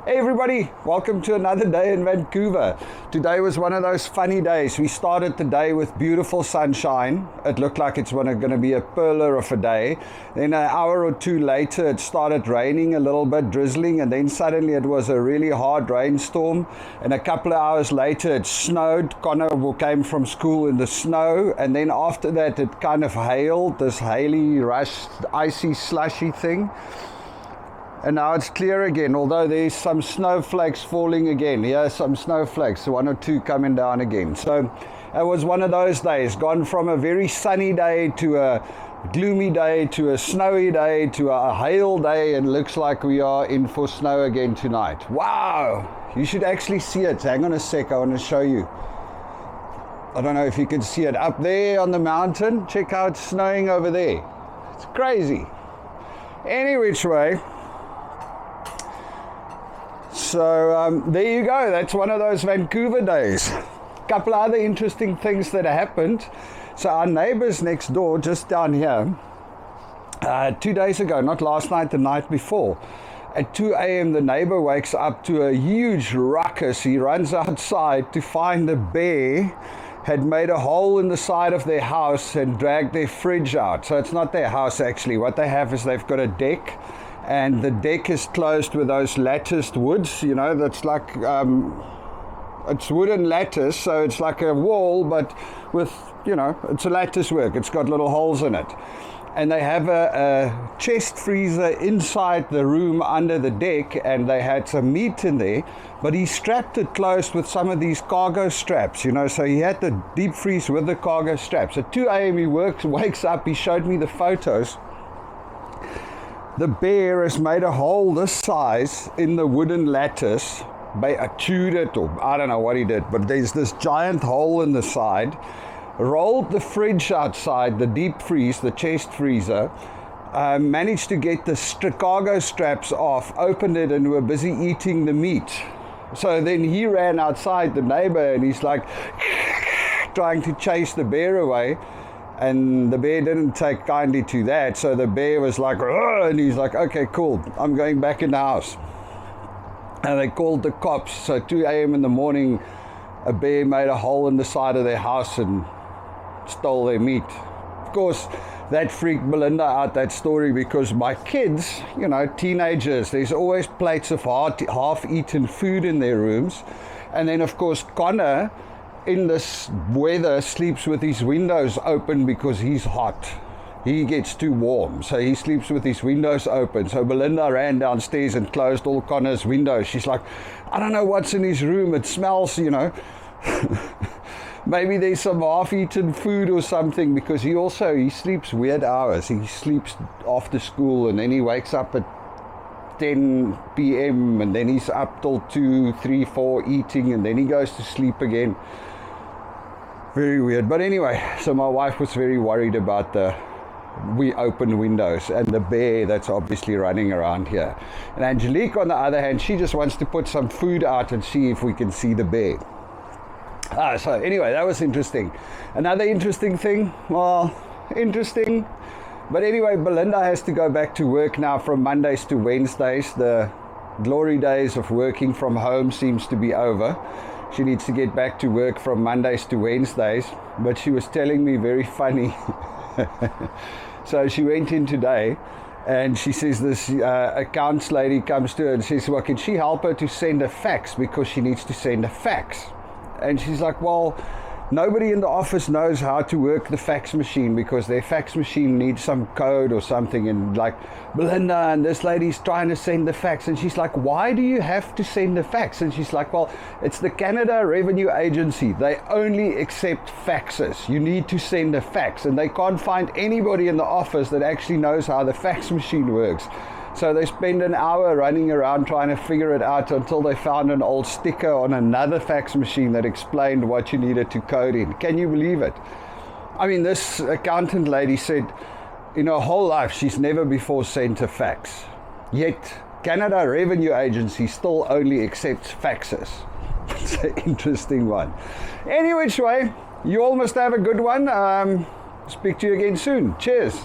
Hey everybody, welcome to another day in Vancouver. Today was one of those funny days. We started the day with beautiful sunshine. It looked like it's going to be a pearler of a day. Then an hour or two later it started raining a little bit, drizzling, and then suddenly it was a really hard rainstorm. And a couple of hours later it snowed. Connor came from school in the snow, and then after that it kind of hailed, this haily, rushed, icy, slushy thing. And now it's clear again, although there's some snowflakes falling again. Here's some snowflakes, one or two coming down again. So it was one of those days, gone from a very sunny day to a gloomy day to a snowy day to a hail day, and looks like we are in for snow again tonight. Wow! You should actually see it. Hang on a sec, I want to show you. I don't know if you can see it up there on the mountain. Check how it's snowing over there. It's crazy. Any which way. So there you go, that's one of those Vancouver days. A couple of other interesting things that happened. So our neighbors next door, just down here, 2 days ago, not last night, the night before, at 2 a.m. the neighbor wakes up to a huge ruckus. He runs outside to find a bear had made a hole in the side of their house and dragged their fridge out. So it's not their house actually. What they have is they've got a deck, and the deck is closed with those latticed woods, you know, that's like, it's wooden lattice, so it's like a wall, but with, you know, it's a lattice work, it's got little holes in it. And they have a chest freezer inside the room under the deck, and they had some meat in there, but he strapped it closed with some of these cargo straps, you know, so he had the deep freeze with the cargo straps. At 2 a.m. he wakes up, he showed me the photos. The bear has made a hole this size in the wooden lattice. Chewed it, or I don't know what he did, but there's this giant hole in the side. Rolled the fridge outside, the deep freeze, the chest freezer. Managed to get the cargo straps off, opened it, and were busy eating the meat. So then he ran outside, the neighbor, and he's like trying to chase the bear away. And the bear didn't take kindly to that, so the bear was like, "Ugh," and he's like, okay, cool, I'm going back in the house. And they called the cops. So 2 a.m. in the morning, a bear made a hole in the side of their house and stole their meat. Of course, that freaked Melinda out, that story, because my kids, you know, teenagers, there's always plates of half-eaten food in their rooms. And then, of course, Connor, in this weather, sleeps with his windows open because he's hot. He gets too warm, so he sleeps with his windows open. So Belinda ran downstairs and closed all Connor's windows. She's like, I don't know what's in his room, it smells, you know. Maybe there's some half-eaten food or something, because he sleeps weird hours. He sleeps after school, and then he wakes up at 10 p.m. and then he's up till 2, 3, 4 eating, and then he goes to sleep again. Very weird. But anyway, so my wife was very worried about we open windows and the bear that's obviously running around here. And Angelique, on the other hand, she just wants to put some food out and see if we can see the bear. So anyway, that was interesting. Another interesting thing, well, interesting. But anyway, Belinda has to go back to work now from Mondays to Wednesdays. The glory days of working from home seems to be over. She needs to get back to work from Mondays to Wednesdays. But she was telling me very funny. So she went in today, and she says this accounts lady comes to her and says, well, can she help her to send a fax, because she needs to send a fax. And she's like, well, nobody in the office knows how to work the fax machine, because their fax machine needs some code or something. And like, Belinda and this lady's trying to send the fax. And she's like, why do you have to send the fax? And she's like, well, it's the Canada Revenue Agency. They only accept faxes. You need to send a fax. And they can't find anybody in the office that actually knows how the fax machine works. So they spend an hour running around trying to figure it out until they found an old sticker on another fax machine that explained what you needed to code in. Can you believe it? I mean, this accountant lady said in her whole life she's never before sent a fax. Yet Canada Revenue Agency still only accepts faxes. It's an interesting one. Any which way, you all must have a good one. Speak to you again soon. Cheers.